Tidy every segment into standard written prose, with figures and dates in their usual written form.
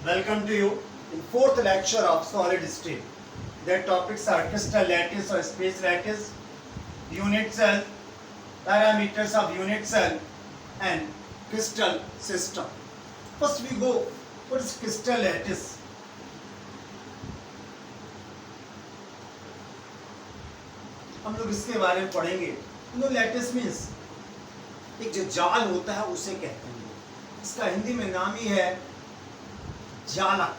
Welcome to you in fourth lecture of solid state. The topics are crystal lattice or space lattice, unit cell, parameters of unit cell, and crystal system. First we go, what is crystal lattice? हम लोग इसके बारे में पढ़ेंगे. Lattice means एक जो जाल होता है उसे कहते हैं. इसका हिंदी में नाम ही है जालक.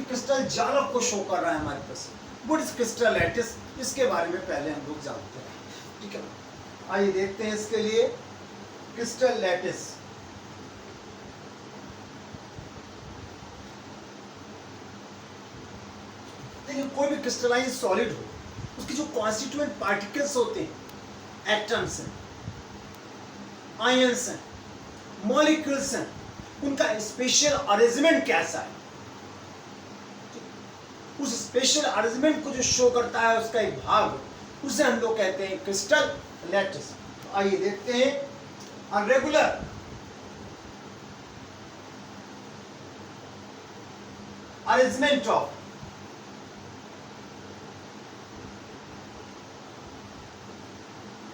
क्रिस्टल जालक को शो कर रहा है हमारे पास. व्हाट इज क्रिस्टल लैटिस, इसके बारे में पहले हम लोग जानते हैं. ठीक है, आइए देखते हैं इसके लिए क्रिस्टल लैटिस. देखिए, कोई भी क्रिस्टलाइन सॉलिड हो, उसके जो कॉन्स्टिट्यूएंट पार्टिकल्स होते हैं, एटम्स हैं, आयंस हैं, मॉलिक्यूल्स हैं, उनका स्पेशल अरेंजमेंट कैसा है, उस स्पेशल अरेंजमेंट को जो शो करता है उसका एक भाग, उसे हम लोग कहते हैं क्रिस्टल लैटिस. आइए देखते हैं. Regular arrangement of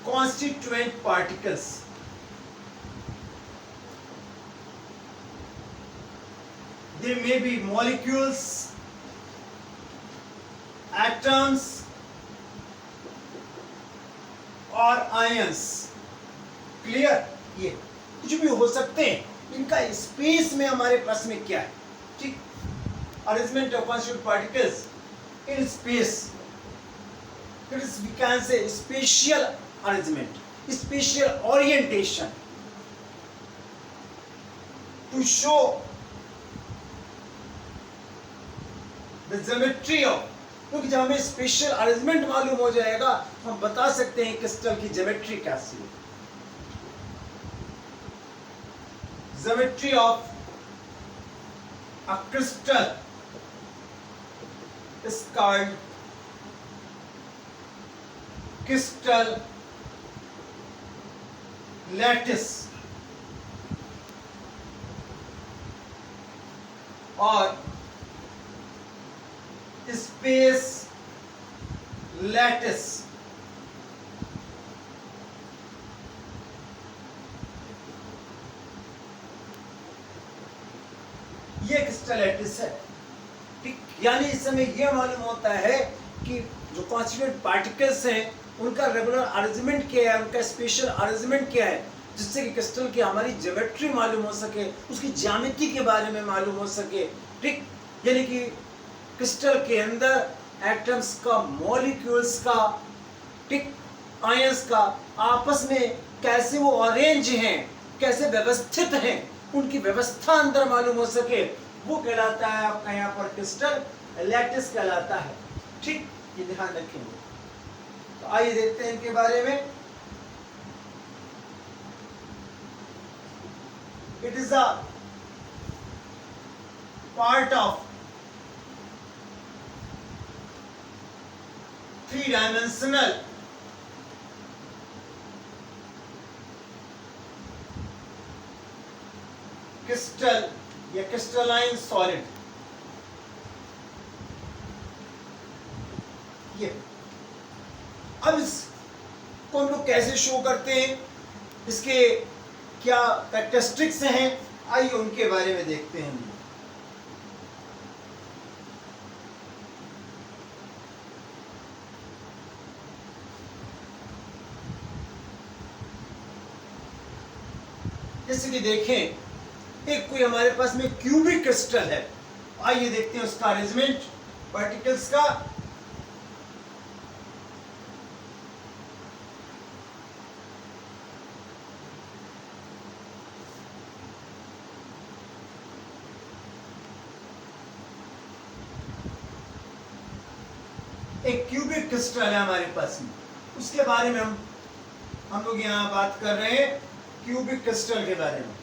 constituent particles. They may be molecules, atoms or ions. Clear? ये कुछ भी हो सकते हैं. इनका स्पेस में हमारे पास में क्या है? ठीक, arrangement of constituent particles in space. It is, we can say, spatial arrangement, spatial orientation to show the geometry of. क्योंकि जब हमें स्पेशल अरेंजमेंट मालूम हो जाएगा हम बता सकते हैं क्रिस्टल की ज्योमेट्री कैसी है. Geometry of a crystal is called crystal lattice और space lattice. ये क्रिस्टल लैटिस है. ठीक, यानी इस समय यह मालूम होता है कि जो कॉन्स्टिट्यूएंट पार्टिकल्स हैं उनका रेगुलर अरेंजमेंट क्या है, उनका स्पेशल अरेंजमेंट क्या है, जिससे कि क्रिस्टल की हमारी ज्योमेट्री मालूम हो सके, उसकी ज्यामिति के बारे में मालूम हो सके. ठीक, यानी कि क्रिस्टल के अंदर एटम्स का, मॉलिक्यूल्स का, ठीक, आयंस का आपस में कैसे वो अरेंज हैं, कैसे व्यवस्थित हैं, उनकी व्यवस्था अंदर मालूम हो सके, वो कहलाता है आपका यहाँ पर क्रिस्टल लैटिस कहलाता है. ठीक, ये ध्यान रखेंगे. तो आइए देखते हैं इनके बारे में. It is a part of 3-dimensional crystal या क्रिस्टलाइन सॉलिड. ये अब इसको हम लोग कैसे शो करते हैं, इसके क्या कैरेक्टरिस्टिक्स हैं, आइए उनके बारे में देखते हैं. जैसे कि देखें, एक कोई हमारे पास में क्यूबिक क्रिस्टल है. आइए देखते हैं उसका अरेंजमेंट पार्टिकल्स का. एक क्यूबिक क्रिस्टल है हमारे पास में, उसके बारे में हम लोग यहाँ बात कर रहे हैं क्यूबिक क्रिस्टल के बारे में.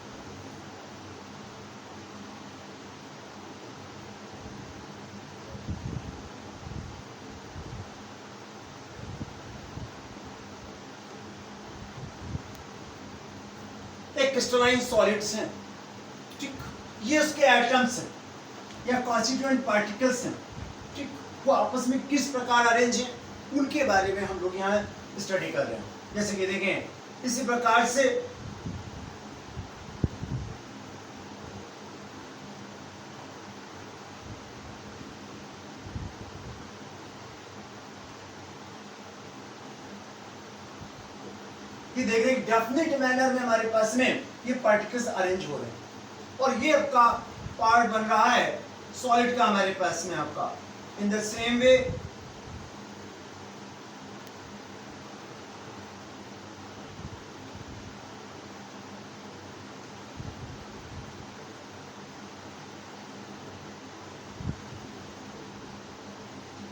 एक क्रिस्टलाइन सॉलिड्स हैं, ठीक, ये उसके एटम्स हैं या कॉन्स्टिट्यूएंट पार्टिकल्स हैं, ठीक, वो आपस में किस प्रकार अरेंज हैं उनके बारे में हम लोग यहाँ स्टडी कर रहे हैं। जैसे कि देखें इसी प्रकार से ये देख रहे हैं डेफिनेट मैनर में हमारे पास में ये पार्टिकल्स अरेंज हो रहे हैं और ये आपका पार्ट बन रहा है सॉलिड का हमारे पास में आपका। इन द सेम वे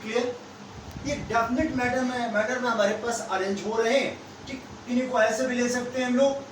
क्लियर, ये डेफिनेट मैटर में हमारे पास अरेंज हो रहे हैं, ठीक, इन्हीं को ऐसे भी ले सकते हैं हम लोग।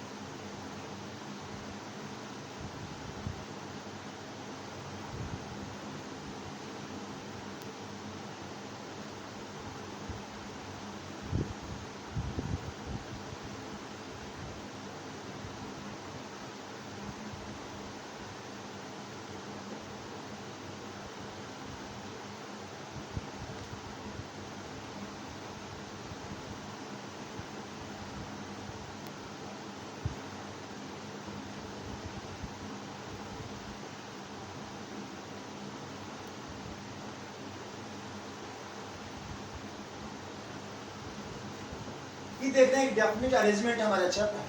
ये देखते हैं डेफिनेट अरेंजमेंट हमारा अच्छा है।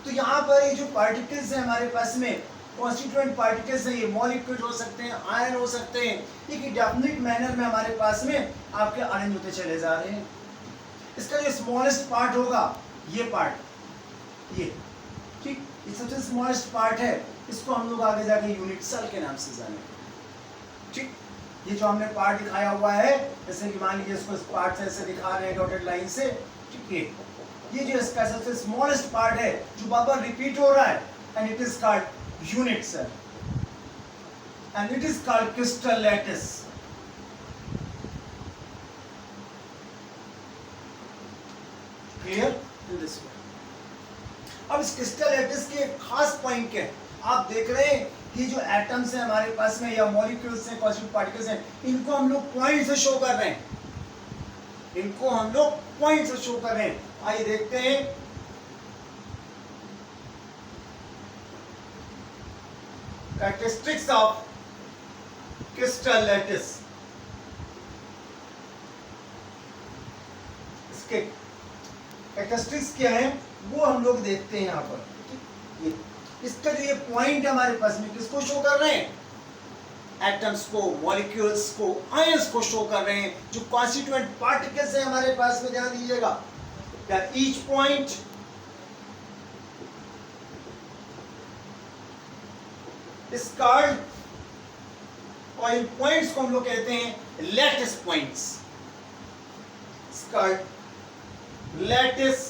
तो यहाँ पर ये जो पार्टिकल्स हैं हमारे पास में कॉन्स्टिट्यूएंट पार्टिकल्स हैं, ये मॉलिक्यूल हो सकते हैं, आयन हो सकते हैं, ये कि डेफिनेट मैनर में हमारे पास में आपके अरेंज होते चले जा रहे हैं। इसका जो स्मॉलेस्ट पार्ट होगा ये पार्ट, ये ठीक, ये सबसे स्मॉलेस्ट पार्ट है, इसको हम लोग आगे जाके यूनिट सेल के नाम से जानेंगे, ठीक। ये जो हमने पार्ट दिखाया हुआ है, जैसे कि मान लीजिए इसको इस पार्ट से ऐसे दिखा रहे हैं डॉटेड लाइन से, ठीक है, ये जो इसका सबसे स्मॉलेस्ट पार्ट है जो बार बार रिपीट हो रहा है, and it is called unit cell and it is called crystal lattice. Clear in this way. अब इस क्रिस्टल लैटिस के खास पॉइंट क्या है, आप देख रहे हैं ये जो एटम्स हैं हमारे पास में या मॉलिक्यूल्स हैं, कॉन्स्टिट्यूएंट पार्टिकल्स हैं, इनको हम लोग पॉइंट से शो कर रहे हैं, इनको हम लोग पॉइंट से शो कर रहे हैं। आइए देखते हैं कैरेक्टरिस्टिक्स ऑफ क्रिस्टल लैटिस। इसके कैरेक्टरिस्टिक्स क्या है वो हम लोग देखते हैं यहाँ पर। ये इसका जो ये पॉइंट है हमारे पास में किसको शो कर रहे हैं, एटम्स को, मॉलिक्यूल्स को, आयंस को शो कर रहे हैं, जो कॉन्स्टिट्यूएंट पार्टिकल्स हैं हमारे पास में, ध्यान दीजिएगा, ईच पॉइंट इज कॉल्ड, और इन पॉइंट्स को हम लोग कहते हैं lattice points, called lattice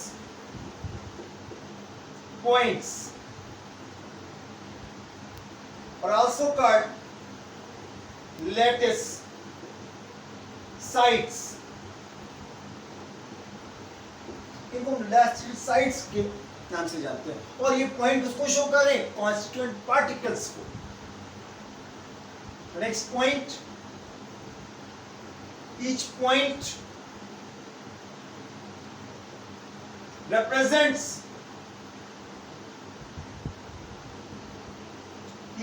points, और also called lattice sites। इनको lattice sites के नाम से जानते हैं, और ये पॉइंट उसको शो कर रहे हैं कॉन्स्टिट्यूएंट पार्टिकल्स को। Next point, each point represents,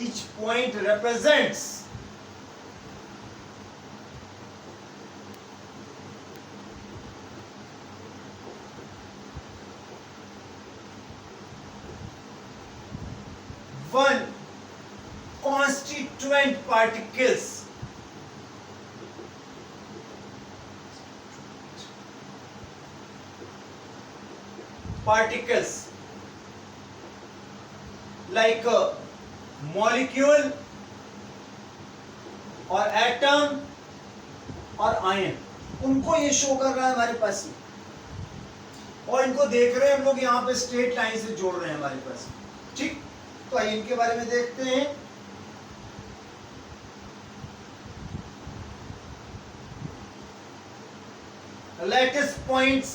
each point represents one constituent particles, like a molecule और एटम और आयन, उनको ये शो कर रहा है हमारे पास में, और इनको देख रहे हैं हम लोग यहाँ पे स्ट्रेट लाइन से जोड़ रहे हैं हमारे पास, ठीक। तो आइए इनके बारे में देखते हैं। लैटिस पॉइंट्स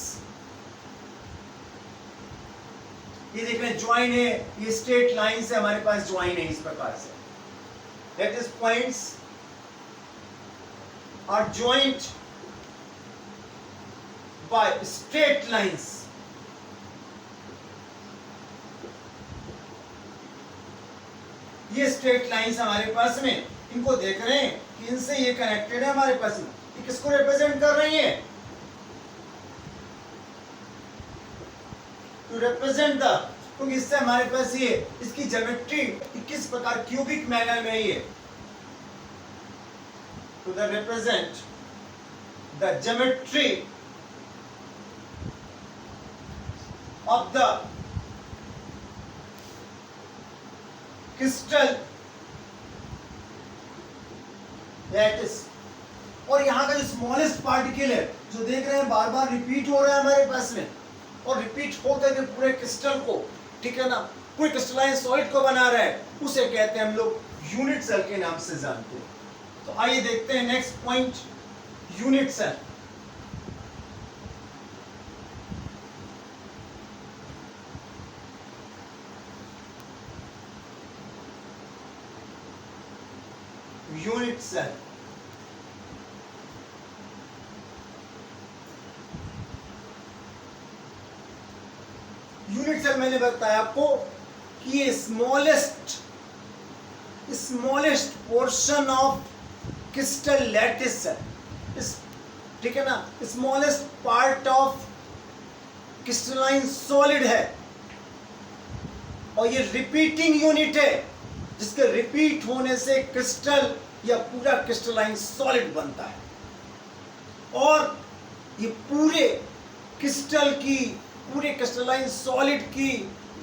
ये देख रहे हैं ज्वाइन है, ये स्ट्रेट लाइन से हमारे पास ज्वाइन है इस प्रकार से। That is points are joint by straight lines. ये स्ट्रेट लाइंस हमारे पास में, इनको देख रहे हैं कि इनसे ये कनेक्टेड है हमारे पास में। ये किसको रिप्रेजेंट कर रही है? टू रिप्रेजेंट द, क्योंकि इससे हमारे पास ये इसकी ज्योमेट्री किस प्रकार क्यूबिक मैनर में है, to the represent the geometry of the crystal lattice. और यहाँ का जो स्मॉलेस्ट पार्टिकल है जो देख रहे हैं बार बार रिपीट हो रहा है हमारे पास में, और रिपीट होकर के पूरे क्रिस्टल को, ठीक है ना, पूरे क्रिस्टलाइन सॉलिड को बना रहा है, उसे कहते हैं हम लोग यूनिट सेल के नाम से जानते हैं। तो आइए देखते हैं next point, unit cell. Unit cell unit cell मैंने बताया आपको कि ये smallest portion of crystal lattice है, ठीक है ना, smallest part of crystalline solid है, और ये रिपीटिंग यूनिट है जिसके रिपीट होने से क्रिस्टल या पूरा क्रिस्टलाइन सॉलिड बनता है, और ये पूरे क्रिस्टलाइन सॉलिड की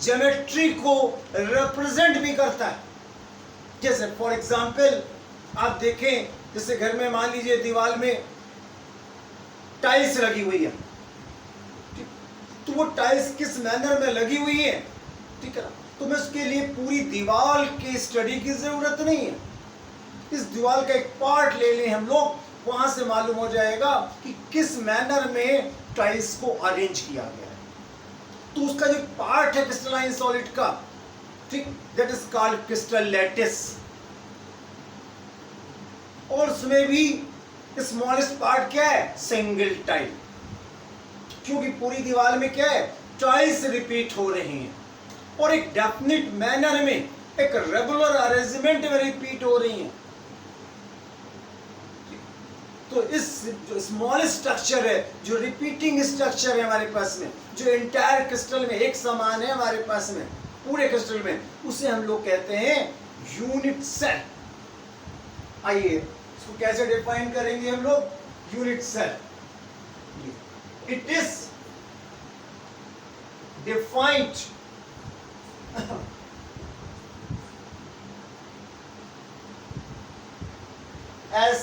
ज्योमेट्री को रिप्रेजेंट भी करता है। जैसे फॉर एग्जांपल आप देखें, जैसे घर में मान लीजिए दीवार में टाइल्स लगी हुई है, तो वो टाइल्स किस मैनर में लगी हुई है, ठीक है ना, तो मैं उसके लिए पूरी दीवार की स्टडी की जरूरत नहीं है। इस दीवार का एक पार्ट ले लें हम लोग, वहां से मालूम हो जाएगा कि किस मैनर में टाइल्स को अरेंज किया गया है। तो उसका जो पार्ट है क्रिस्टलाइन सॉलिड का, ठीक, that is called crystal lattice. और उसमें भी स्मॉलेस्ट पार्ट क्या है? सिंगल टाइल, क्योंकि पूरी दीवार में क्या है? टाइल्स रिपीट हो रही हैं और एक डेफिनेट मैनर में, एक रेगुलर अरेंजमेंट में रिपीट हो रही हैं। तो इस जो स्मॉलेस्ट स्ट्रक्चर है, जो रिपीटिंग स्ट्रक्चर है हमारे पास में, जो एंटायर क्रिस्टल में एक समान है हमारे पास में, पूरे क्रिस्टल में, उसे हम लोग कहते हैं यूनिट सेल। आइए इसको कैसे डिफाइन करेंगे हम लोग? Unit cell, it is defined as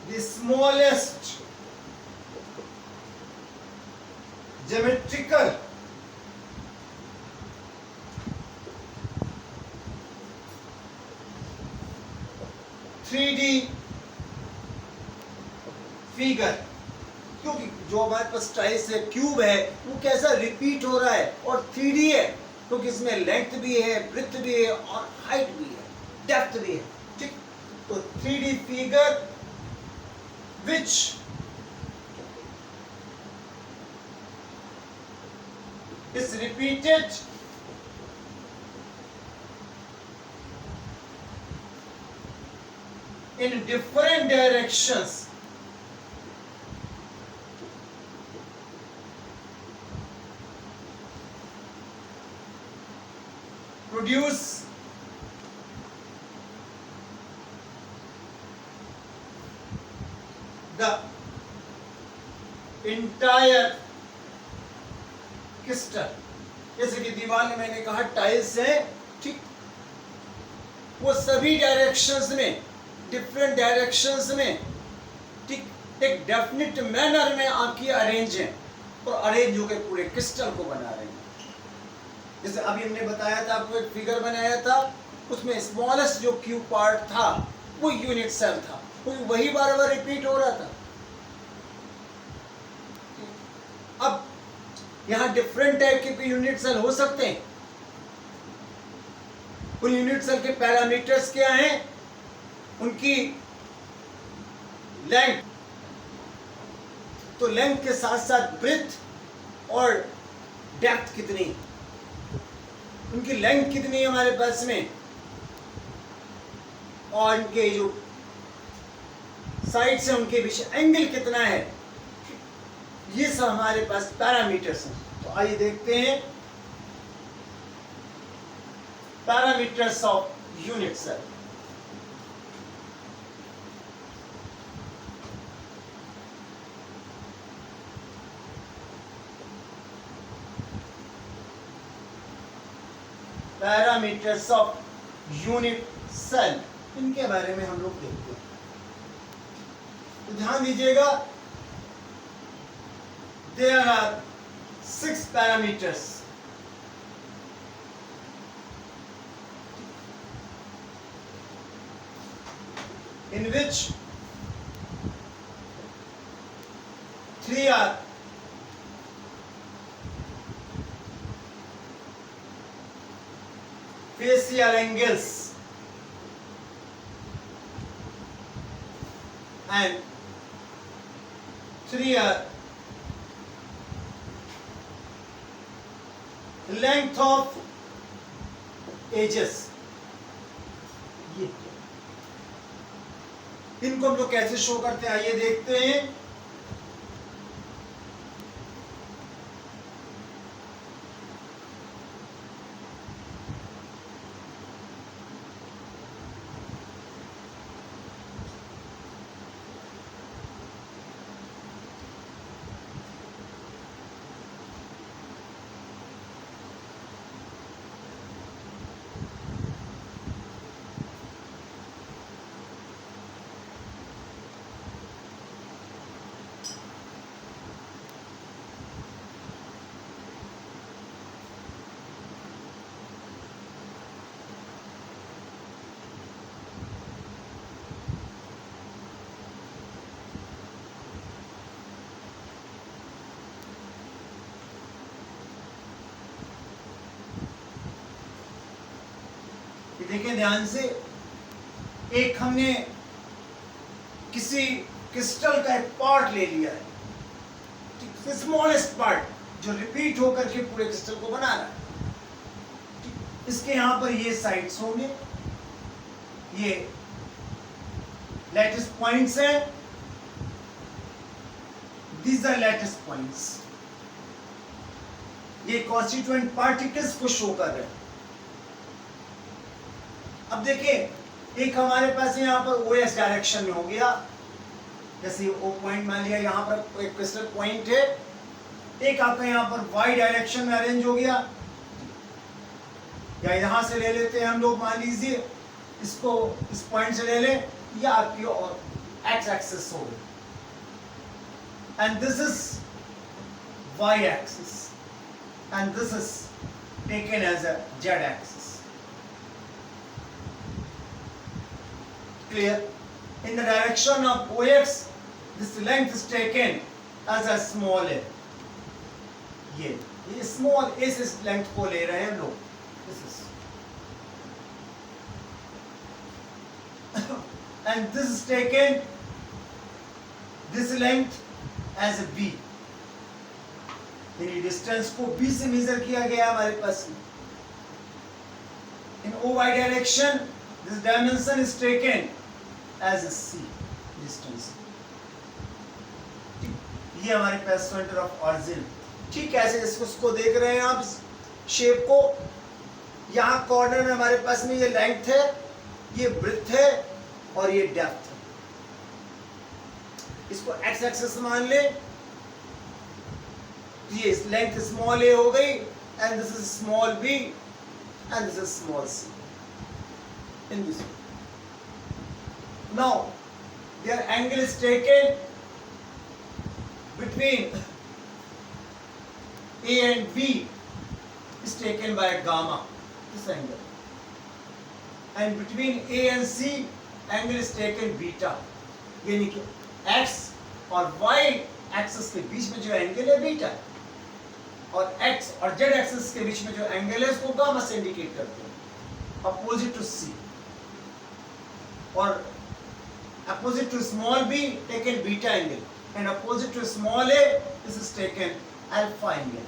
the smallest geometrical figure, क्योंकि जो हमारे पास टाइल्स है, क्यूब है, वो कैसा रिपीट हो रहा है और 3D है, क्योंकि इसमें लेंथ भी है, ब्रेड्थ भी है और हाइट भी है, डेप्थ भी है, ठीक। तो 3D figure which is repeated in different directions produce the entire crystal। जैसे कि दीवार में मैंने कहा टाइल्स है, ठीक, वो सभी डायरेक्शंस में, डिफरेंट डायरेक्शंस में, ठीक, एक डेफिनेट मैनर में आपकी अरेंज है और अरेंज होकर पूरे क्रिस्टल को बना रहे हैं। जैसे अभी हमने बताया था आपको, एक फिगर बनाया था, उसमें स्मॉलेस्ट जो क्यूब पार्ट था वो यूनिट सेल था, वही बार बार रिपीट हो रहा था। यहाँ डिफरेंट टाइप के यूनिट सेल हो सकते हैं। उन यूनिट सेल के पैरामीटर्स क्या हैं, उनकी लेंथ, तो लेंथ के साथ साथ ब्रेथ और डेप्थ कितनी, उनकी लेंथ कितनी है हमारे पास में, और इनके जो साइड से उनके बीच एंगल कितना है, ये सब हमारे पास पैरामीटर्स हैं। तो आइए देखते हैं parameters of unit cell. Parameters of unit cell, इनके बारे में हम लोग देखते हैं। तो ध्यान दीजिएगा, there are 6 parameters in which 3 are facial angles and 3 are length of edges। ये इनको हम लोग कैसे शो करते हैं, आइए देखते हैं। देखिए ध्यान से, एक हमने किसी क्रिस्टल का एक पार्ट ले लिया है, स्मॉलेस्ट पार्ट जो रिपीट होकर के पूरे क्रिस्टल को बना रहा है। इसके यहां पर ये साइड्स होंगे, ये लैटिस पॉइंट्स हैं, दीज आर लैटिस पॉइंट्स। ये कॉन्स्टिट्यूएंट पार्टिकल्स को शो कर रहे हैं। अब देखिए, एक हमारे पास यहाँ पर OS डायरेक्शन में हो गया, जैसे O पॉइंट मान लिया, यहाँ पर एक क्रिस्टल पॉइंट है। एक आपका यहाँ पर Y डायरेक्शन में अरेंज हो गया, या यहाँ से ले लेते हैं हम लोग, मान लीजिए इसको इस पॉइंट से ले लें, या आपकी और X एक्सिस हो गई, and this is Y axis and this is taken as a Z axis. Clear? In the direction of OX, this length is taken as a small a. ये small a से इस length को ले रहे हैं लोग, this is, and this is taken this length as a B। यानी distance को B से मेजर किया गया हमारे पास। In OY direction, this dimension is taken as a C distance। ये हमारे पास सेंटर ऑफ ऑरिजिन। ठीक है, ऐसे इसको देख रहे हैं आप शेप को, यहाँ कॉर्नर में हमारे पास में ये लेंथ है, ये ब्रेड्थ है और ये डेप्थ है। इसको एक्स एक्सिस मान ले, ये लेंथ स्मॉल a हो गई, and this is small b and this is small c in this. Now, their angle is taken between A and B is taken by gamma, this angle, and between A and C, angle is taken beta। यानी कि X और Y axis के बीच में जो angle है beta. और x और Z axis के बीच में जो एंगल है उसको गामा से इंडिकेट करते हैं, अपोजिट टू सी। और opposite to small b taken beta angle and opposite to small a this is taken alpha angle.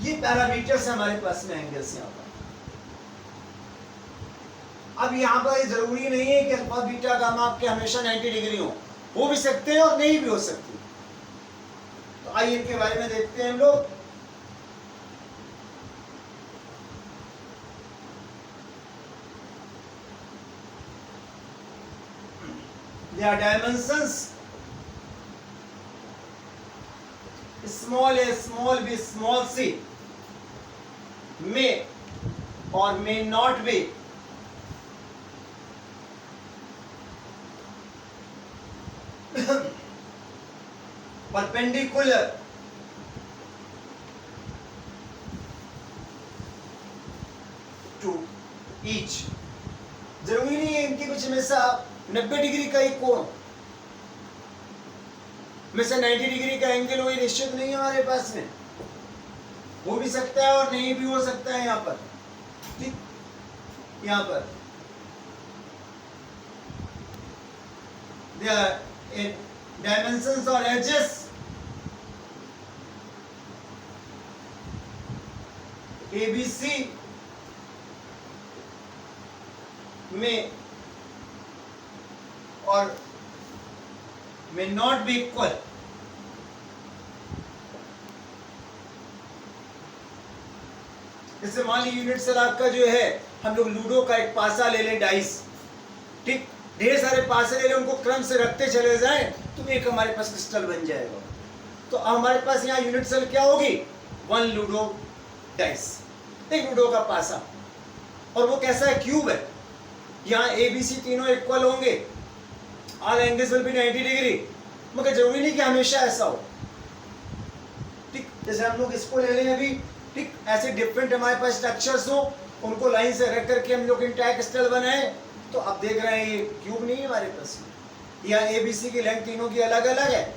ये पैरामीटर्स हमारे पास में एंगल्स यहाँ पर। अब यहाँ पर जरूरी नहीं है कि अल्फा बीटा गामा आपके हमेशा 90 डिग्री हो भी सकते हैं और नहीं भी हो सकते। तो आइए इनके बारे में देखते हैं हम लोग। Their dimensions small a, small b, small c may or may not be perpendicular to each। जरूरी नहीं है इनके कुछ हमेशा 90 डिग्री का एक कोण में से 90 डिग्री का एंगल वही निश्चित नहीं है हमारे पास में, हो भी सकता है और नहीं भी हो सकता है। यहाँ पर ठीक, यहाँ पर डायमेंशंस और एजेस ABC में और may not be equal। जैसे मान लीजिए यूनिट सेल आपका जो है, हम लोग लूडो का एक पासा ले लें, डाइस, ठीक, ढेर सारे पासे ले लें, उनको क्रम से रखते चले जाएं तो एक हमारे पास क्रिस्टल बन जाएगा। तो अब हमारे पास यहाँ यूनिट सेल क्या होगी, 1 लूडो डाइस, एक लूडो का पासा, और वो कैसा है, क्यूब है। यहाँ ABC तीनों इक्वल होंगे, all angles will be 90 degree, मगर जरूरी नहीं कि हमेशा ऐसा हो। ठीक, जैसे हम लोग इसको ले लें अभी, ठीक, ऐसे डिफरेंट हमारे पास स्ट्रक्चर्स हो, उनको लाइन से रख करके हम लोग इंटैक्ट क्रिस्टल बनाए, तो अब देख रहे हैं ये क्यूब नहीं है हमारे पास। यहाँ ABC की लेंथ तीनों की अलग अलग है।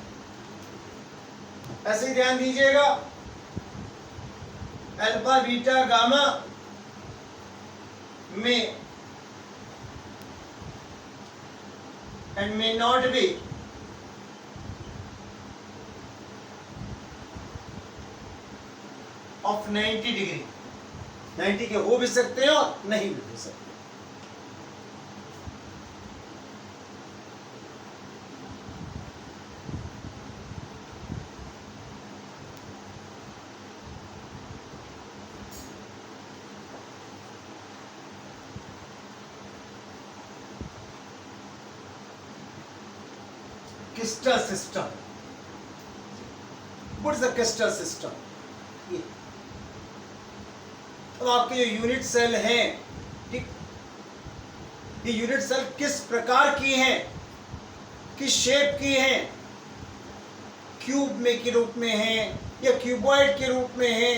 ऐसे ही ध्यान दीजिएगा, अल्फा बीटा गामा में and may not be of 90 degree, 90 के हो भी सकते हैं और नहीं भी हो सकते। Crystal system, what is the crystal system? ये अब आपके जो यूनिट सेल हैं, ठीक, ये यूनिट सेल किस प्रकार की हैं, किस शेप की हैं, क्यूब में के रूप में हैं या क्यूबॉइड के रूप में हैं,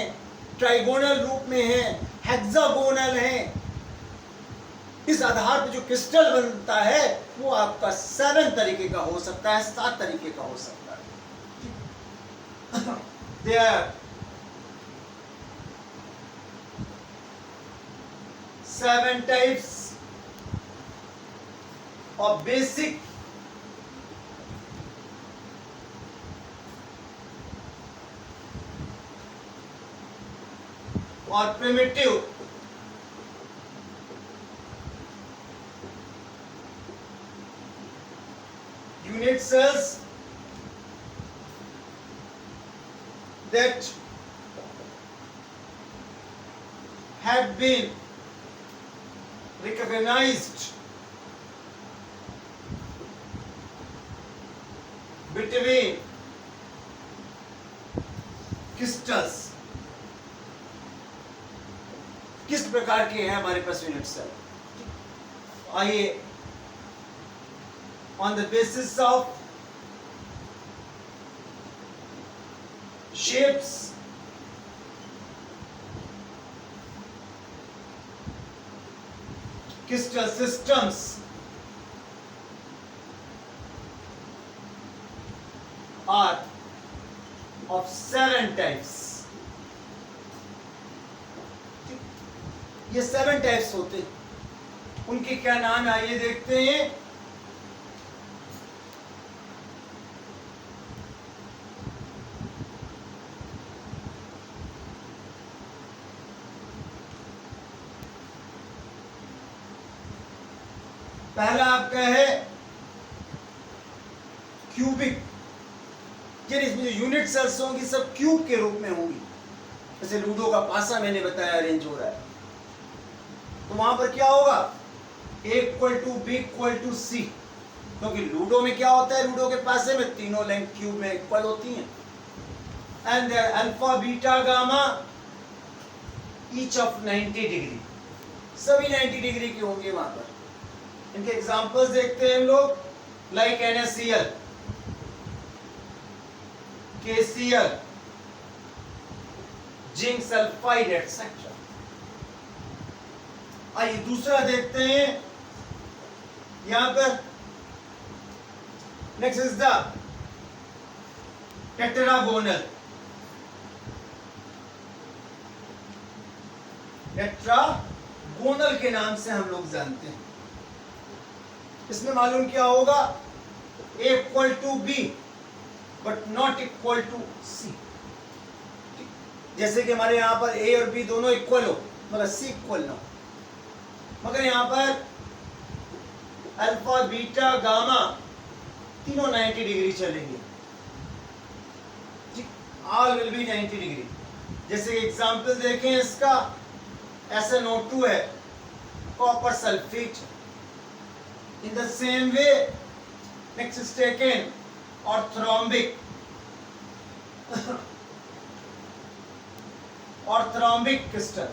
ट्राइगोनल रूप में हैं, हेक्सागोनल हैं। इस आधार पर जो क्रिस्टल बनता है वो आपका 7 तरीके का हो सकता है, 7 तरीके का हो सकता है। There are 7 types of basic or primitive unit cells that have been recognized between crystals। किस प्रकार के हैं हमारे पास यूनिट सेल? आइए, on the basis of shapes, crystal systems are of 7 types. ये 7 टाइप्स होते हैं, उनके क्या नाम है आइए देखते हैं। पहला आपका है क्यूबिक, यानी इसमें जो यूनिट सेल्स होंगी सब क्यूब के रूप में होंगी, जैसे लूडो का पासा मैंने बताया अरेंज हो रहा है, तो वहां पर क्या होगा A equal to B equal to C, क्योंकि लूडो में क्या होता है, लूडो के पासे में तीनों लेंथ क्यूब में इक्वल होती हैं, and there alpha beta gamma each of 90 degree, सभी 90 डिग्री के होंगे वहां पर। इनके एग्जांपल्स देखते हैं हम लोग, like NaCl, KCl, zinc sulphide etcetera. आइए दूसरा देखते हैं यहां पर, next is the tetragonal, tetragonal के नाम से हम लोग जानते हैं। इसमें मालूम क्या होगा, A equal to B but not equal to C, जैसे कि हमारे यहां पर A और B दोनों इक्वल हो मगर C इक्वल ना हो, मगर यहां पर अल्फा बीटा गामा तीनों 90 डिग्री चलेंगे, ऑल विल बी 90 डिग्री। जैसे एग्जांपल देखें इसका, SnO2 है, copper sulphate. In the same way, next is taken orthorhombic, orthorhombic crystal।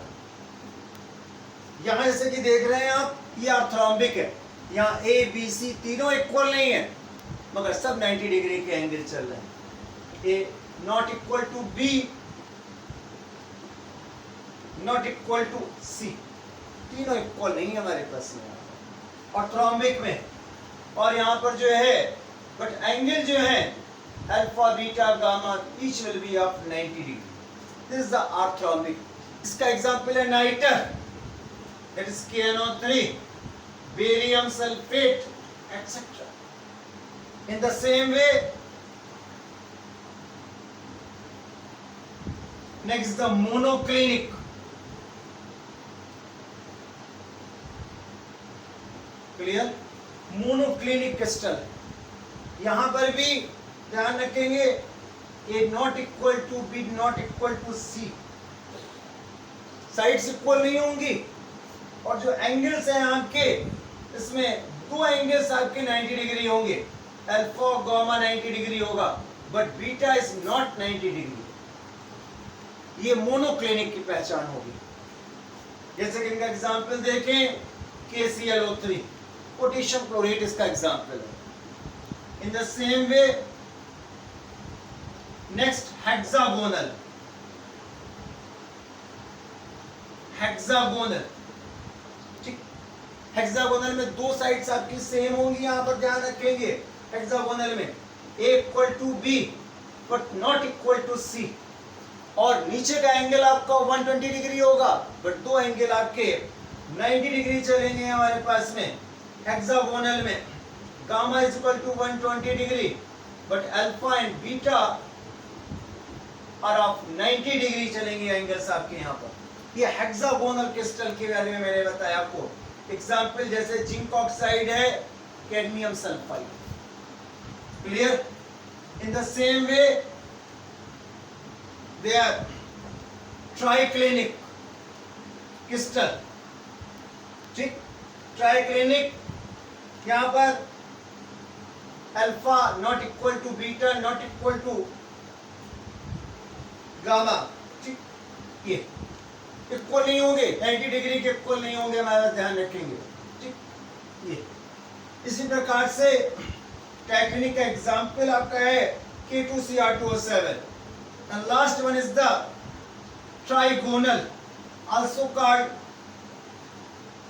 यहां जैसे कि देख रहे हैं आप, ये ऑर्थोरॉम्बिक है, यहाँ A B C तीनों इक्वल नहीं है मगर सब 90 डिग्री के एंगल चल रहे हैं। A not equal to B not equal to C, तीनों इक्वल नहीं है हमारे पास में ऑर्थोरॉम्बिक में, और यहाँ पर जो है बट एंगल जो है alpha beta gamma each will be of 90 degree, this is the orthorhombic. इसका एग्जांपल है nitre, that is KNO3, barium sulphate etcetera. In the same way next the monoclinic, clear, monoclinic crystal. यहां पर भी ध्यान रखेंगे A not equal to B not equal to C, sides equal नहीं होंगी, और जो एंगल्स हैं आपके, इसमें दो एंगल्स आपके 90 डिग्री होंगे, अल्फा और गामा 90 डिग्री होगा but beta is not 90 degree. ये मोनोक्लिनिक की पहचान होगी। जैसे कि इनका एग्जांपल देखें, KClO3, पोटेशियम क्लोराइड इसका एग्जांपल है। इन the same way next hexagonal, hexagonal, ठीक, हेक्सागोनल में दो साइड्स आपकी सेम होंगी, यहां पर ध्यान रखेंगे। हेक्सागोनल में A equal to B but not equal to C, और नीचे का एंगल आपका 120 डिग्री होगा बट दो एंगल आपके 90 डिग्री चलेंगे हमारे पास में। हेक्सागोनल में gamma is equal to 120 degree but alpha and beta are of 90 degree चलेंगे एंगल्स आपके यहाँ पर। ये हेक्सागोनल क्रिस्टल के बारे में मैंने बताया आपको। एग्जांपल जैसे जिंक ऑक्साइड है, cadmium sulphide, clear. In the same way they are triclinic crystal, ठीक, ट्राइक्लिनिक, यहां पर alpha not equal to beta not equal to gamma, ठीक, ये इक्वल नहीं होंगे, 90 डिग्री के इक्वल नहीं होंगे, हमारा ध्यान रखेंगे, ठीक। ये इसी प्रकार से ट्राइक्लिनिक का एग्जांपल आपका है K2Cr2O7, and last one is the trigonal, also called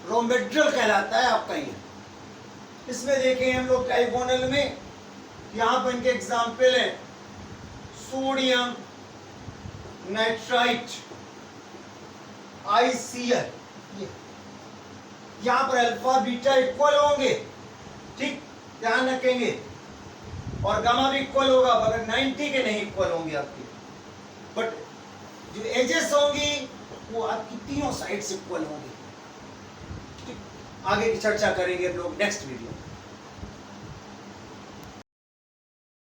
रोमेड्रल कहलाता है आपका ये। इसमें देखें हम लोग ट्राइगोनल में, यहाँ पर इनके एग्जाम्पल हैं सोडियम नाइट्राइट ICl, यहां पर अल्फा बीटा इक्वल होंगे, ठीक, ध्यान रखेंगे, और गामा भी इक्वल होगा मगर 90 के नहीं इक्वल होंगे आपके, बट जो एजेस होंगी वो आपकी तीनों साइड से इक्वल होंगी। ठीक, आगे की चर्चा करेंगे हम लोग नेक्स्ट वीडियो में।